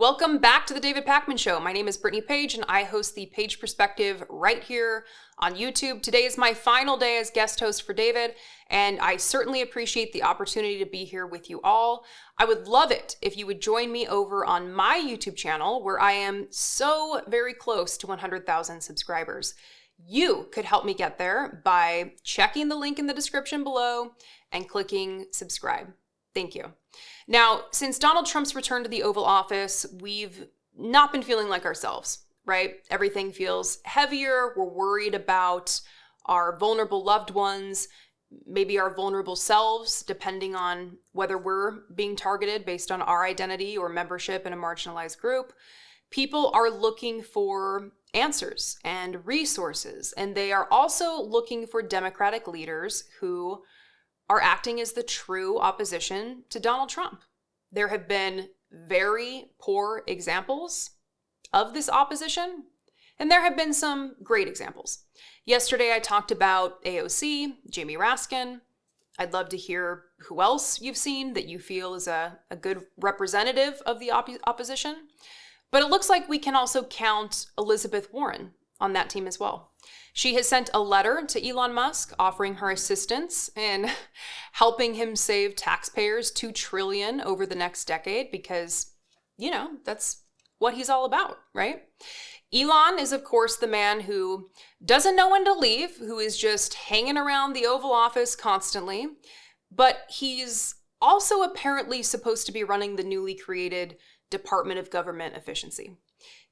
Welcome back to the David Pakman Show. My name is Brittany Page and I host the Page Perspective right here on YouTube. Today is my final day as guest host for David, and I certainly appreciate the opportunity to be here with you all. I would love it if you would join me over on my YouTube channel, where I am so very close to 100,000 subscribers. You could help me get there by checking the link in the description below and clicking subscribe. Thank you. Now, since Donald Trump's return to the Oval Office, we've not been feeling like ourselves, right? Everything feels heavier. We're worried about our vulnerable loved ones, maybe our vulnerable selves, depending on whether we're being targeted based on our identity or membership in a marginalized group. People are looking for answers and resources, and they are also looking for Democratic leaders who are acting as the true opposition to Donald Trump. There have been very poor examples of this opposition, and there have been some great examples. Yesterday, I talked about AOC, Jamie Raskin. I'd love to hear who else you've seen that you feel is a good representative of the opposition. But it looks like we can also count Elizabeth Warren on that team as well. She has sent a letter to Elon Musk offering her assistance in helping him save taxpayers $2 trillion over the next decade because, that's what he's all about, right? Elon is, of course, the man who doesn't know when to leave, who is just hanging around the Oval Office constantly, but he's also apparently supposed to be running the newly created Department of Government Efficiency.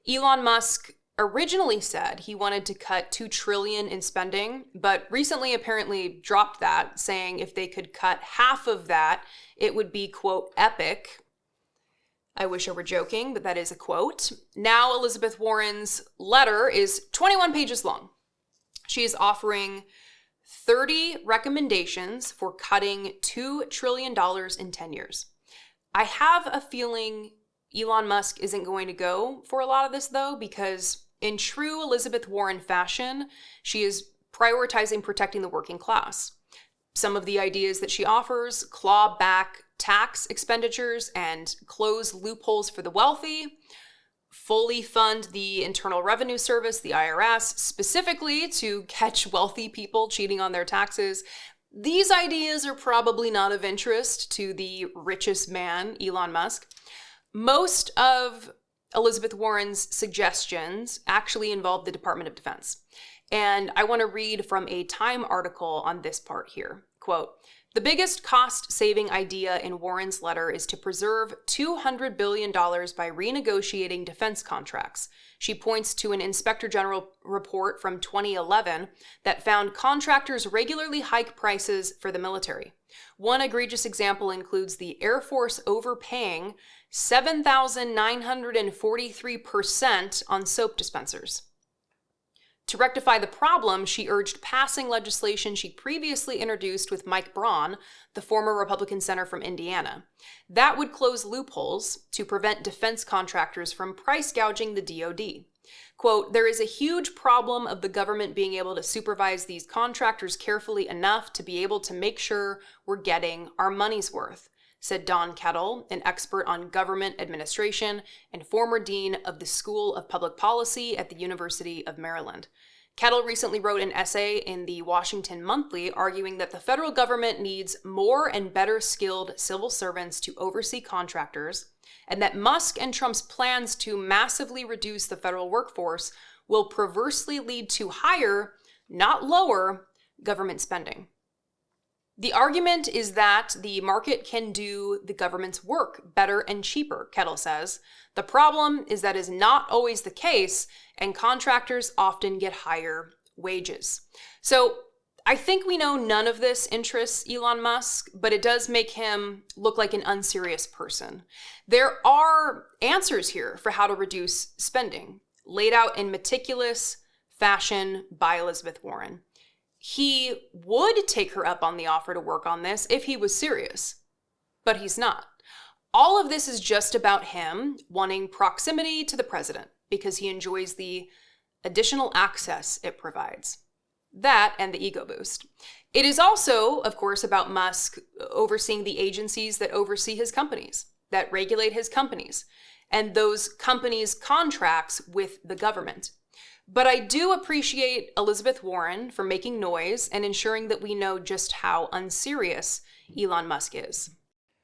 Elon Musk originally said he wanted to cut $2 trillion in spending, but recently apparently dropped that, saying if they could cut half of that, it would be, quote, epic. I wish I were joking, but that is a quote. Now Elizabeth Warren's letter is 21 pages long. She is offering 30 recommendations for cutting $2 trillion in 10 years. I have a feeling Elon Musk isn't going to go for a lot of this, though, because in true Elizabeth Warren fashion, she is prioritizing protecting the working class. Some of the ideas that she offers: claw back tax expenditures and close loopholes for the wealthy, fully fund the Internal Revenue Service, the IRS, specifically to catch wealthy people cheating on their taxes. These ideas are probably not of interest to the richest man, Elon Musk. Most of Elizabeth Warren's suggestions actually involve the Department of Defense. And I want to read from a Time article on this part here. Quote, "The biggest cost-saving idea in Warren's letter is to preserve $200 billion by renegotiating defense contracts." She points to an Inspector General report from 2011 that found contractors regularly hike prices for the military. One egregious example includes the Air Force overpaying 7,943% on soap dispensers. To rectify the problem, she urged passing legislation she previously introduced with Mike Braun, the former Republican senator from Indiana. That would close loopholes to prevent defense contractors from price gouging the DoD. Quote, "There is a huge problem of the government being able to supervise these contractors carefully enough to be able to make sure we're getting our money's worth," said Don Kettle, an expert on government administration and former dean of the School of Public Policy at the University of Maryland. Kettle recently wrote an essay in the Washington Monthly arguing that the federal government needs more and better skilled civil servants to oversee contractors, and that Musk and Trump's plans to massively reduce the federal workforce will perversely lead to higher, not lower, government spending. The argument is that the market can do the government's work better and cheaper, Kettle says. The problem is that is not always the case, and contractors often get higher wages. So I think we know none of this interests Elon Musk, but it does make him look like an unserious person. There are answers here for how to reduce spending, laid out in meticulous fashion by Elizabeth Warren. He would take her up on the offer to work on this if he was serious, but he's not. All of this is just about him wanting proximity to the president because he enjoys the additional access it provides. That and the ego boost. It is also, of course, about Musk overseeing the agencies that oversee his companies, that regulate his companies. and those companies' contracts with the government. But I do appreciate Elizabeth Warren for making noise and ensuring that we know just how unserious Elon Musk is.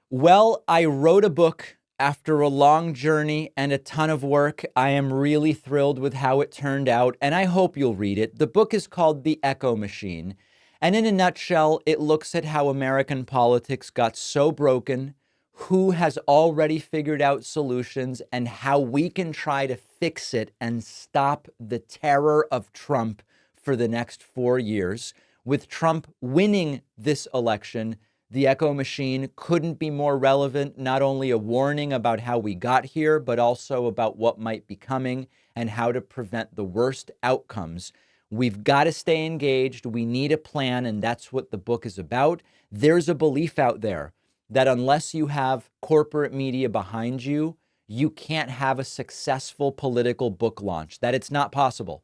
Well, I wrote a book after a long journey and a ton of work. I am really thrilled with how it turned out, and I hope you'll read it. The book is called The Echo Machine, and in a nutshell, it looks at how American politics got so broken, who has already figured out solutions, and how we can try to fix it and stop the terror of Trump for the next 4 years. With Trump winning this election, The Echo Machine couldn't be more relevant, not only a warning about how we got here, but also about what might be coming and how to prevent the worst outcomes. We've got to stay engaged. We need a plan, and that's what the book is about. There's a belief out there that unless you have corporate media behind you, you can't have a successful political book launch, that it's not possible.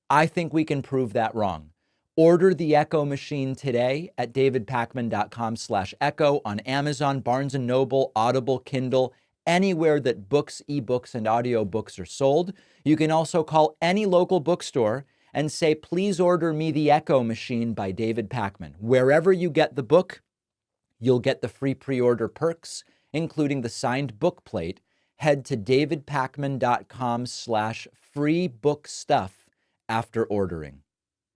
I think we can prove that wrong. Order The Echo Machine today at davidpakman.com/echo on Amazon, Barnes & Noble, Audible, Kindle, anywhere that books, ebooks, and audiobooks are sold. You can also call any local bookstore and say, please order me The Echo Machine by David Pakman. Wherever you get the book, you'll get the free pre-order perks, including the signed book plate. Head to davidpakman.com/free book stuff after ordering.